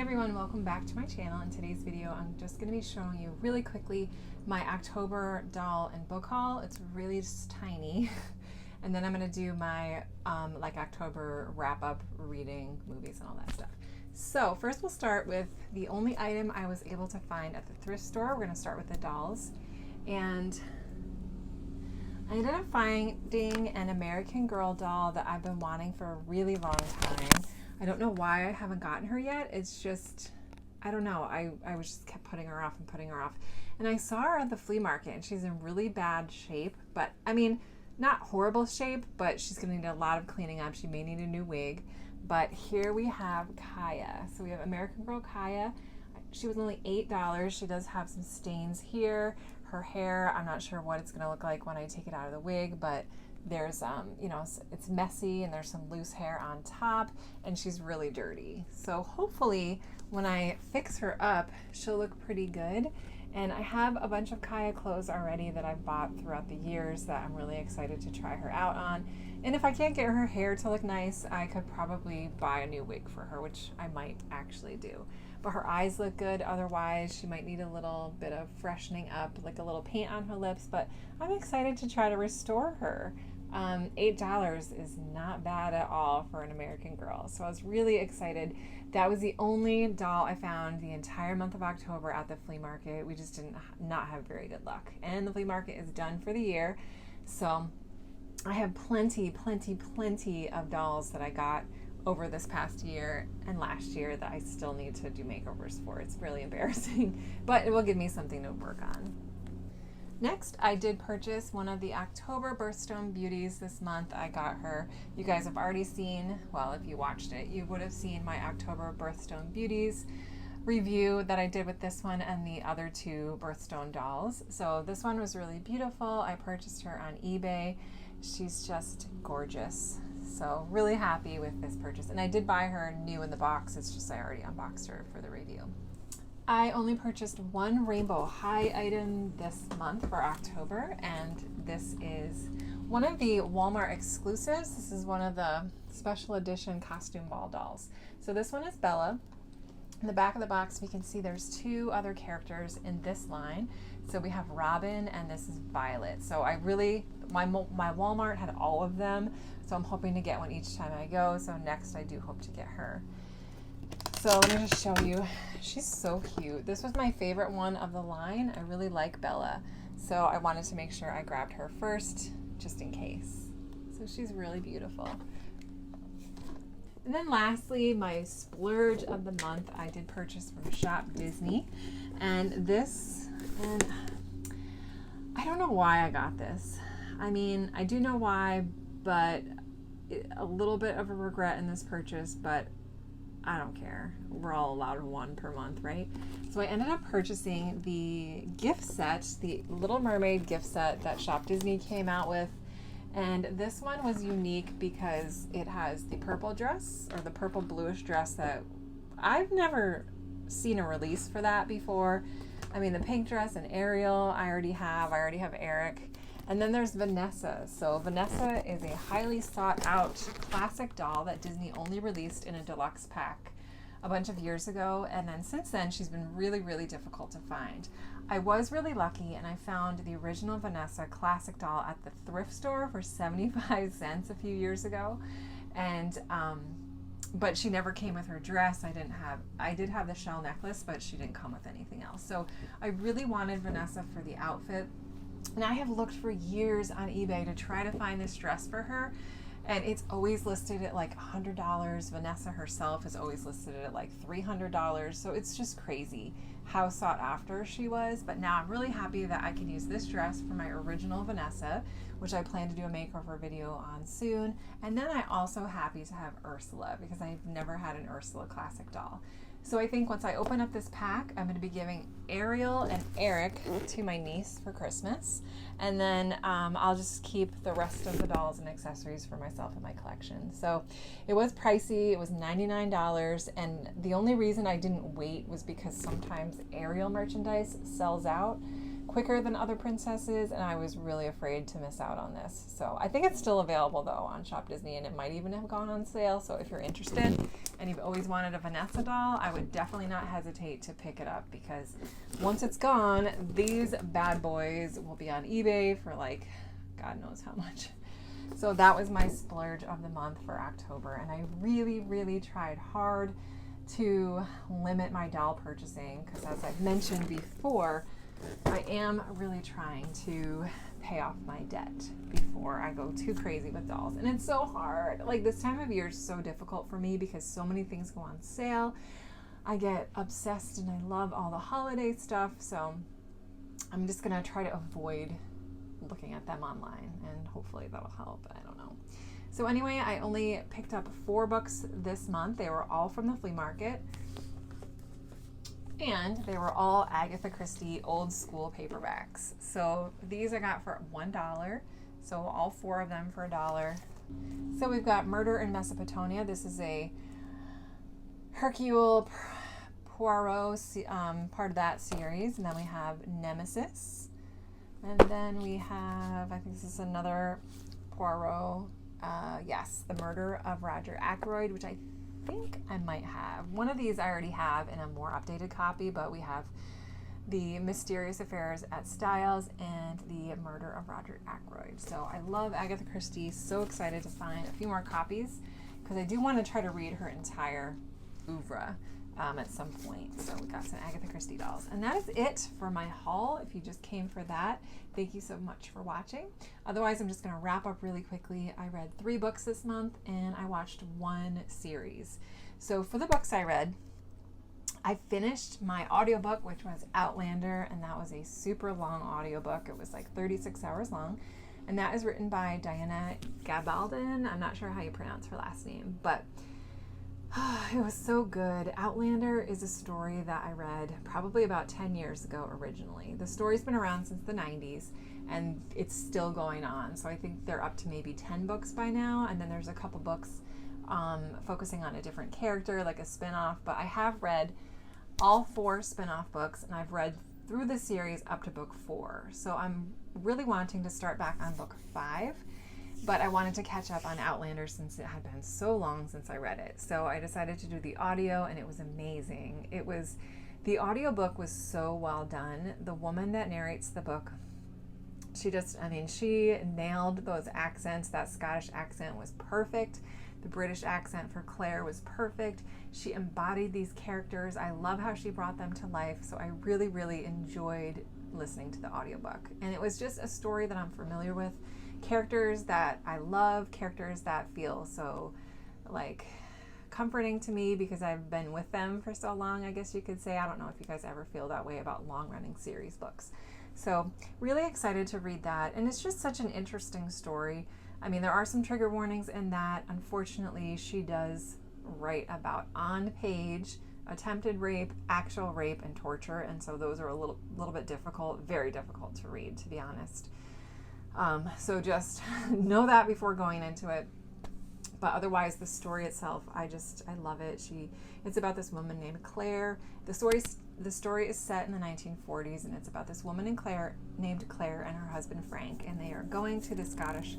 everyone, welcome back to my channel. In today's video, I'm just going to be showing you really quickly my October doll and book haul. It's really just tiny. And then I'm going to do my October wrap-up reading, movies, and all that stuff. So first we'll start with the only item I was able to find at the thrift store. We're going to start with the dolls. And I ended up finding an American Girl doll that I've been wanting for a really long time. I don't know why I haven't gotten her yet. It's just, I don't know. I was just kept putting her off and putting her off. And I saw her at the flea market and she's in really bad shape, but I mean, not horrible shape, but she's gonna need a lot of cleaning up. She may need a new wig. But here we have Kaya. So we have American Girl Kaya. She was only $8. She does have some stains here. Her hair, I'm not sure what it's gonna look like when I take it out of the wig, but there's, you know, it's messy and there's some loose hair on top and she's really dirty. So hopefully when I fix her up, she'll look pretty good. And I have a bunch of Kaya clothes already that I've bought throughout the years that I'm really excited to try her out on. And if I can't get her hair to look nice, I could probably buy a new wig for her, which I might actually do. But her eyes look good. Otherwise, she might need a little bit of freshening up, like a little paint on her lips. But I'm excited to try to restore her. $8 is not bad at all for an American Girl. So I was really excited. That was the only doll I found the entire month of October at the flea market. We just did not have very good luck. And the flea market is done for the year. So I have plenty of dolls that I got over this past year and last year that I still need to do makeovers for. It's really embarrassing, but it will give me something to work on. Next, I did purchase one of the October Birthstone Beauties this month. I got her. You guys have already seen, well, if you watched it, you would have seen my October Birthstone Beauties review that I did with this one and the other two Birthstone dolls. So this one was really beautiful. I purchased her on eBay. She's just gorgeous. So really happy with this purchase. And I did buy her new in the box. It's just I already unboxed her for the review. I only purchased one Rainbow High item this month for October, and this is one of the Walmart exclusives. This is one of the special edition costume ball dolls. So this one is Bella. In the back of the box, we can see there's two other characters in this line. So we have Robin and this is Violet. So my Walmart had all of them, so I'm hoping to get one each time I go. So next I do hope to get her. So let me just show you. She's so cute. This was my favorite one of the line. I really like Bella. So I wanted to make sure I grabbed her first, just in case. So she's really beautiful. And then lastly, my splurge of the month, I did purchase from Shop Disney. And I don't know why I got this. I mean, I do know why, but a little bit of a regret in this purchase, but I don't care. We're all allowed one per month, right? So I ended up purchasing the gift set, the Little Mermaid gift set that Shop Disney came out with. And this one was unique because it has the purple dress, or the purple bluish dress that I've never seen a release for that before. I mean, the pink dress and Ariel I already have Eric. And then there's Vanessa. So Vanessa is a highly sought out classic doll that Disney only released in a deluxe pack a bunch of years ago. And then since then, she's been really difficult to find. I was really lucky and I found the original Vanessa classic doll at the thrift store for 75 cents a few years ago. And, but she never came with her dress. I did have the shell necklace, but she didn't come with anything else. So I really wanted Vanessa for the outfit. And I have looked for years on eBay to try to find this dress for her, and it's always listed at like $100. Vanessa herself is always listed at like $300. So it's just crazy how sought after she was. But now I'm really happy that I can use this dress for my original Vanessa, which I plan to do a makeover video on soon. And then I'm also happy to have Ursula because I've never had an Ursula classic doll. So I think once I open up this pack, I'm going to be giving Ariel and Eric to my niece for Christmas. And then I'll just keep the rest of the dolls and accessories for myself in my collection. So it was pricey. It was $99. And the only reason I didn't wait was because sometimes Ariel merchandise sells out quicker than other princesses, and I was really afraid to miss out on this. So I think it's still available though on Shop Disney, and it might even have gone on sale. So if you're interested and you've always wanted a Vanessa doll, I would definitely not hesitate to pick it up, because once it's gone, these bad boys will be on eBay for like God knows how much. So that was my splurge of the month for October, and I really tried hard to limit my doll purchasing, because as I've mentioned before, I am really trying to pay off my debt before I go too crazy with dolls. And it's so hard. Like, this time of year is so difficult for me because so many things go on sale. I get obsessed and I love all the holiday stuff. So I'm just going to try to avoid looking at them online, and hopefully that'll help. I don't know. So anyway, I only picked up 4 books this month. They were all from the flea market. And they were all Agatha Christie old school paperbacks. So these I got for $1. So all 4 of them for $1. So we've got Murder in Mesopotamia. This is a Hercule Poirot part of that series. And then we have Nemesis. And then we have, I think this is another Poirot. Yes, The Murder of Roger Ackroyd, which I think I might have. One of these I already have in a more updated copy, but we have The Mysterious Affairs at Styles and The Murder of Roger Ackroyd. So I love Agatha Christie. So excited to find a few more copies, because I do want to try to read her entire oeuvre at some point. So we got some Agatha Christie dolls. And that is it for my haul. If you just came for that, thank you so much for watching. Otherwise, I'm just going to wrap up really quickly. I read 3 books this month, and I watched 1 series. So for the books I read, I finished my audiobook, which was Outlander, and that was a super long audiobook. It was like 36 hours long. And that is written by Diana Gabaldon. I'm not sure how you pronounce her last name, but it was so good. Outlander is a story that I read probably about 10 years ago originally. The story's been around since the 90s, and it's still going on. So I think they're up to maybe 10 books by now, and then there's a couple books focusing on a different character, like a spin-off. But I have read all 4 spin-off books, and I've read through the series up to book 4. So I'm really wanting to start back on book 5. But I wanted to catch up on Outlander since it had been so long since I read it. So I decided to do the audio, and it was amazing. The audiobook was so well done. The woman that narrates the book, she nailed those accents. That Scottish accent was perfect. The British accent for Claire was perfect. She embodied these characters. I love how she brought them to life. So I really enjoyed listening to the audiobook. And it was just a story that I'm familiar with. Characters that I love, characters that feel so like comforting to me because I've been with them for so long, I guess you could say. I don't know if you guys ever feel that way about long-running series books. So really excited to read that, and it's just such an interesting story. I mean, there are some trigger warnings in that. Unfortunately, she does write about on page attempted rape, actual rape, and torture, and so those are a little bit difficult, very difficult to read, to be honest. So just know that before going into it. But otherwise, the story itself, I love it. It's about this woman named Claire. The story is set in the 1940s, and it's about this woman named Claire and her husband Frank, and they are going to the Scottish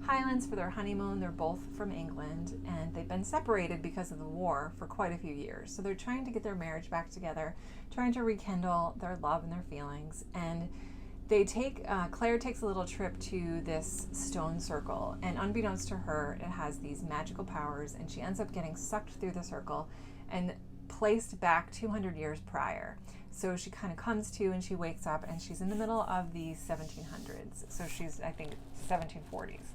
Highlands for their honeymoon. They're both from England, and they've been separated because of the war for quite a few years. So they're trying to get their marriage back together, trying to rekindle their love and their feelings, and Claire takes a little trip to this stone circle, and unbeknownst to her, it has these magical powers, and she ends up getting sucked through the circle and placed back 200 years prior. So she kind of comes to, and she wakes up, and she's in the middle of the 1700s. So she's, I think, 1740s.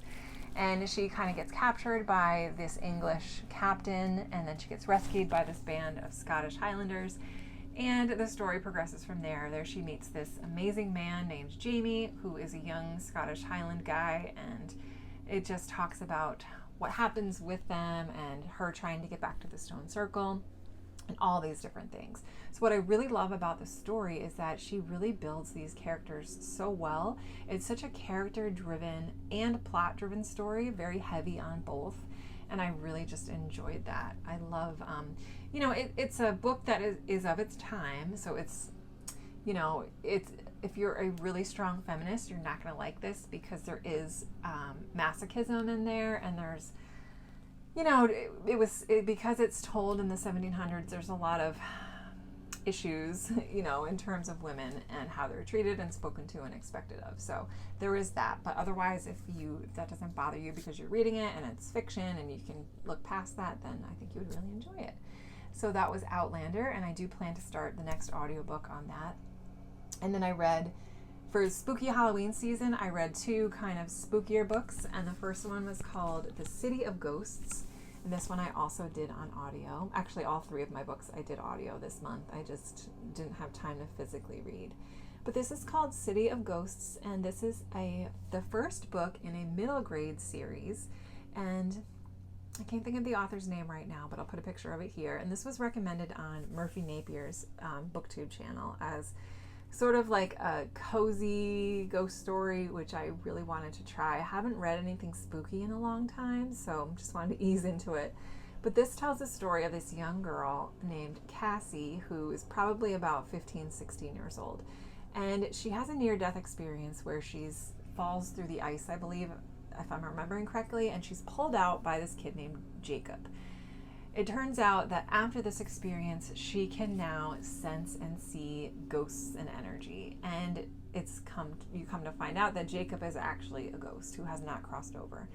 And she kind of gets captured by this English captain, and then she gets rescued by this band of Scottish Highlanders. And the story progresses from there. There she meets this amazing man named Jamie, who is a young Scottish Highland guy, and it just talks about what happens with them and her trying to get back to the stone circle and all these different things. So what I really love about the story is that she really builds these characters so well. It's such a character-driven and plot-driven story, very heavy on both. And I really just enjoyed that. I love, it's a book that is of its time. So you know, it's, if you're a really strong feminist, you're not going to like this because there is masochism in there, and there's, you know, because it's told in the 1700s, there's a lot of issues, you know, in terms of women and how they're treated and spoken to and expected of. So there is that. But otherwise, if that doesn't bother you because you're reading it and it's fiction and you can look past that, then I think you would really enjoy it. So that was Outlander, and I do plan to start the next audiobook on that. And then I read, for spooky Halloween season, I read 2 kind of spookier books, and the first one was called The City of Ghosts. And this one I also did on audio. Actually, all 3 of my books I did audio this month. I just didn't have time to physically read. But this is called City of Ghosts, and this is the first book in a middle grade series. And I can't think of the author's name right now, but I'll put a picture of it here. And this was recommended on Murphy Napier's BookTube channel as sort of like a cozy ghost story, which I really wanted to try. I haven't read anything spooky in a long time, so just wanted to ease into it. But this tells the story of this young girl named Cassie, who is probably about 15, 16 years old. And she has a near-death experience where she falls through the ice, I believe, if I'm remembering correctly, and she's pulled out by this kid named Jacob. It turns out that after this experience, she can now sense and see ghosts and energy. And you come to find out that Jacob is actually a ghost who has not crossed over.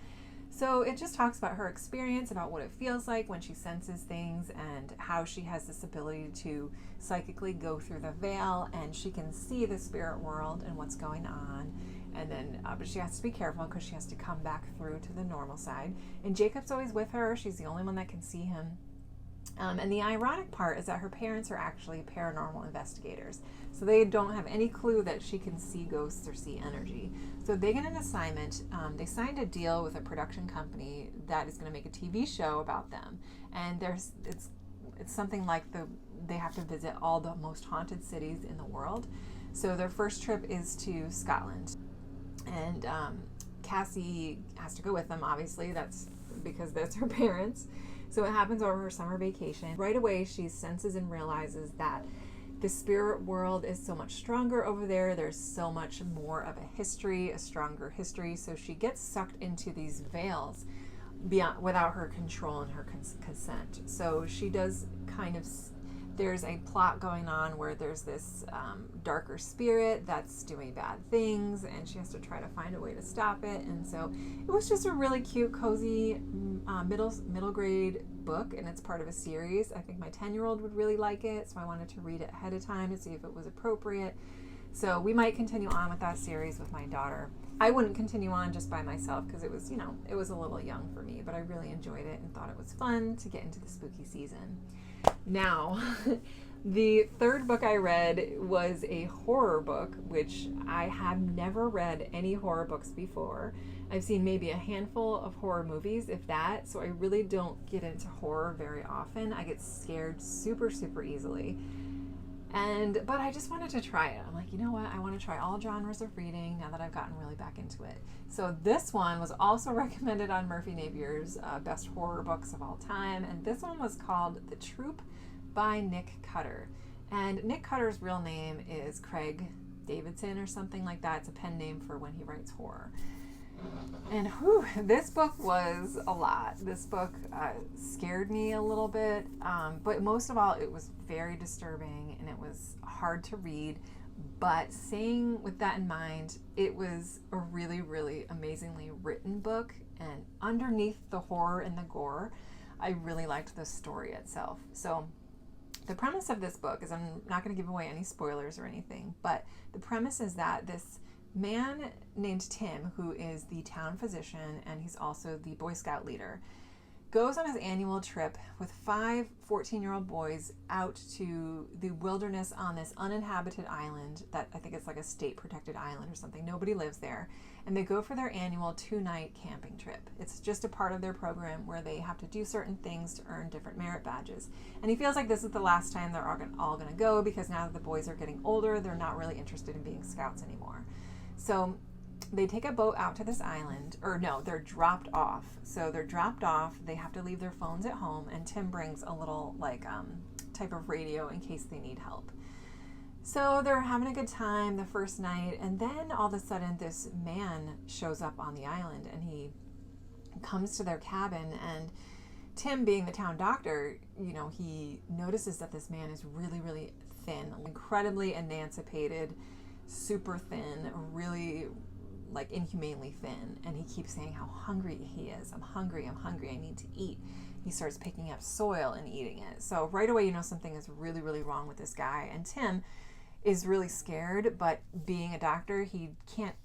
So it just talks about her experience, about what it feels like when she senses things, and how she has this ability to psychically go through the veil, and she can see the spirit world and what's going on. And then, but she has to be careful because she has to come back through to the normal side. And Jacob's always with her. She's the only one that can see him. And the ironic part is that her parents are actually paranormal investigators. So they don't have any clue that she can see ghosts or see energy. So they get an assignment. They signed a deal with a production company that is going to make a TV show about them. And it's something like they have to visit all the most haunted cities in the world. So their first trip is to Scotland. And Cassie has to go with them, obviously. That's because that's her parents. So it happens over her summer vacation. Right away, she senses and realizes that the spirit world is so much stronger over there. There's so much more of a history, a stronger history. So she gets sucked into these veils without her control and her consent. So she does kind of... There's a plot going on where there's this darker spirit that's doing bad things, and she has to try to find a way to stop it. And so it was just a really cute, cozy middle grade book, and it's part of a series. I think my 10-year-old would really like it, so I wanted to read it ahead of time to see if it was appropriate. So we might continue on with that series with my daughter. I wouldn't continue on just by myself because it was, it was a little young for me, but I really enjoyed it and thought it was fun to get into the spooky season. Now, the third book I read was a horror book, which I have never read any horror books before. I've seen maybe a handful of horror movies, if that, so I really don't get into horror very often. I get scared super, super easily. But I just wanted to try it. I'm like, you know what? I want to try all genres of reading now that I've gotten really back into it. So this one was also recommended on Murphy Napier's best horror books of all time. And this one was called The Troop by Nick Cutter. And Nick Cutter's real name is Craig Davidson or something like that. It's a pen name for when he writes horror. And this book was a lot. This book scared me a little bit, but most of all, it was very disturbing and it was hard to read. But saying with that in mind, it was a really, really amazingly written book. And underneath the horror and the gore, I really liked the story itself. So the premise of this book is, I'm not going to give away any spoilers or anything, but the premise is that this man named Tim, who is the town physician and he's also the Boy Scout leader, goes on his annual trip with 5 14-year-old boys out to the wilderness on this uninhabited island that I think it's like a state protected island or something. Nobody lives there. And they go for their annual 2-night camping trip. It's just a part of their program where they have to do certain things to earn different merit badges. And he feels like this is the last time they're all going to go, because now that the boys are getting older, they're not really interested in being scouts anymore. So they take a boat out to this island, or no, they're dropped off. So they're dropped off, they have to leave their phones at home, and Tim brings a little type of radio in case they need help. So they're having a good time the first night, and then all of a sudden this man shows up on the island, and he comes to their cabin, and Tim, being the town doctor, he notices that this man is really, really thin, incredibly emancipated, super thin, really like inhumanely thin. And he keeps saying how hungry he is. I'm hungry, I need to eat. He starts picking up soil and eating it. So right away, something is really, really wrong with this guy. And Tim is really scared, but being a doctor, he can't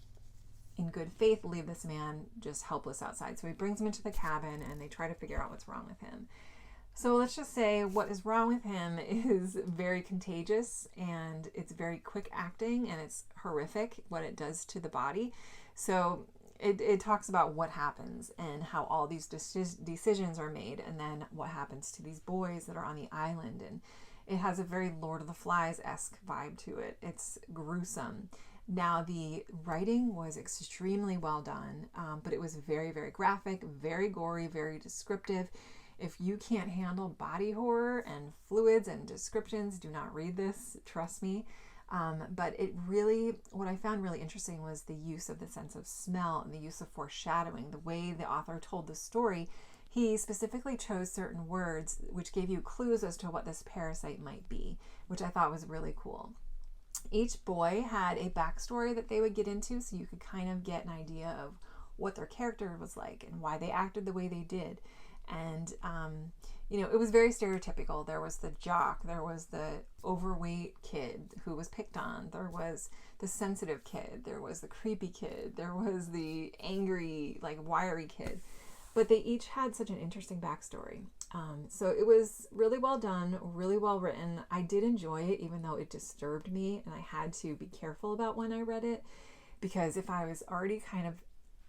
in good faith leave this man just helpless outside. So he brings him into the cabin and they try to figure out what's wrong with him. So let's just say what is wrong with him is very contagious, and it's very quick acting, and it's horrific what it does to the body. So it talks about what happens and how all these decisions are made, and then what happens to these boys that are on the island. And it has a very Lord of the Flies-esque vibe to it. It's gruesome. Now, the writing was extremely well done, but it was very, very graphic, very gory, very descriptive. If you can't handle body horror and fluids and descriptions, do not read this, trust me. But what I found really interesting was the use of the sense of smell and the use of foreshadowing. The way the author told the story, he specifically chose certain words which gave you clues as to what this parasite might be, which I thought was really cool. Each boy had a backstory that they would get into, so you could kind of get an idea of what their character was like and why they acted the way they did. And, it was very stereotypical. There was the jock, there was the overweight kid who was picked on, there was the sensitive kid, there was the creepy kid, there was the angry, like, wiry kid. But they each had such an interesting backstory. So it was really well done, really well written. I did enjoy it, even though it disturbed me, and I had to be careful about when I read it, because if I was already kind of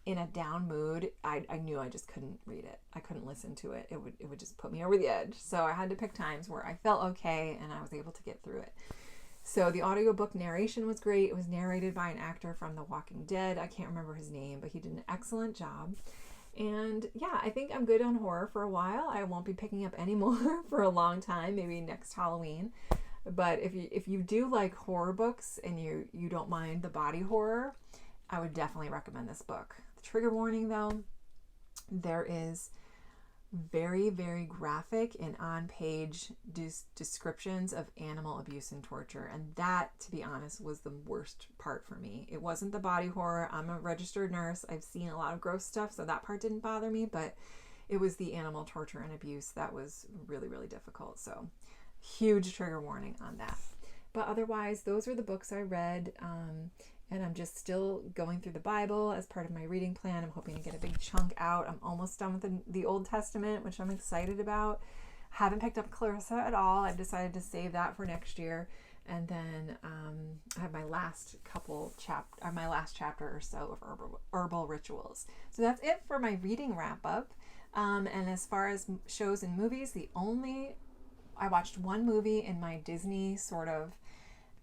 in a down mood, I knew I just couldn't read it. I couldn't listen to it. It would just put me over the edge. So I had to pick times where I felt okay and I was able to get through it. So the audiobook narration was great. It was narrated by an actor from The Walking Dead. I can't remember his name, but he did an excellent job. And yeah, I think I'm good on horror for a while. I won't be picking up any more for a long time, maybe next Halloween. But if you do like horror books and you don't mind the body horror, I would definitely recommend this book. The trigger warning, though, there is very, very graphic and on-page descriptions of animal abuse and torture. And that, to be honest, was the worst part for me. It wasn't the body horror. I'm a registered nurse. I've seen a lot of gross stuff, so that part didn't bother me. But it was the animal torture and abuse that was really, really difficult. So huge trigger warning on that. But otherwise, those were the books I read. And I'm just still going through the Bible as part of my reading plan. I'm hoping to get a big chunk out. I'm almost done with the Old Testament, which I'm excited about. Haven't picked up Clarissa at all. I've decided to save that for next year. And then I have my last chapter or so of herbal rituals. So that's it for my reading wrap up. And as far as shows and movies, I watched one movie in my Disney sort of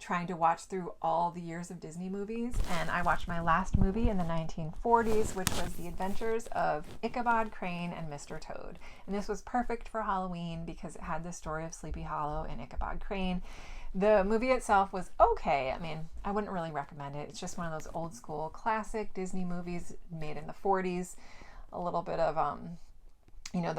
trying to watch through all the years of Disney movies, and I watched my last movie in the 1940s, which was The Adventures of Ichabod Crane and Mr. Toad. And this was perfect for Halloween because it had the story of Sleepy Hollow and Ichabod Crane. The movie itself was okay. I mean, I wouldn't really recommend it. It's just one of those old school classic Disney movies made in the 40s. A little bit of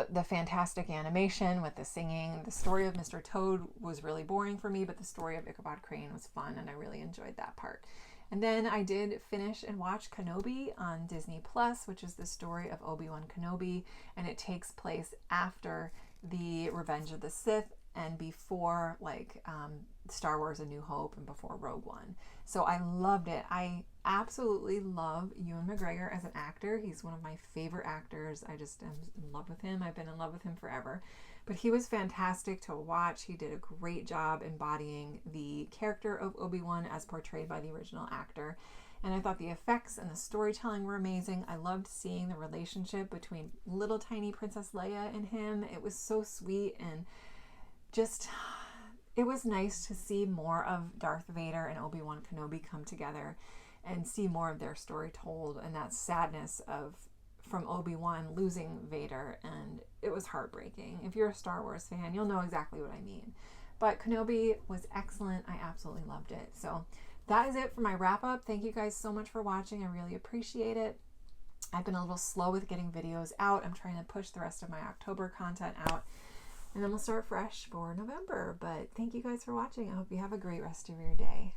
the fantastic animation with the singing. The story of Mr. Toad was really boring for me, but the story of Ichabod Crane was fun, and I really enjoyed that part. And then I did finish and watch Kenobi on Disney Plus, which is the story of Obi-Wan Kenobi, and it takes place after the Revenge of the Sith and before Star Wars A New Hope and before Rogue One. So I loved it. I absolutely love Ewan McGregor as an actor. He's one of my favorite actors. I just am in love with him. I've been in love with him forever. But he was fantastic to watch. He did a great job embodying the character of Obi-Wan as portrayed by the original actor. And I thought the effects and the storytelling were amazing. I loved seeing the relationship between little tiny Princess Leia and him. It was so sweet, and just, it was nice to see more of Darth Vader and Obi-Wan Kenobi come together and see more of their story told, and that sadness from Obi-Wan losing Vader, and it was heartbreaking. If you're a Star Wars fan, you'll know exactly what I mean. But Kenobi was excellent. I absolutely loved it. So that is it for my wrap up. Thank you guys so much for watching. I really appreciate it. I've been a little slow with getting videos out. I'm trying to push the rest of my October content out, and then we'll start fresh for November. But thank you guys for watching. I hope you have a great rest of your day.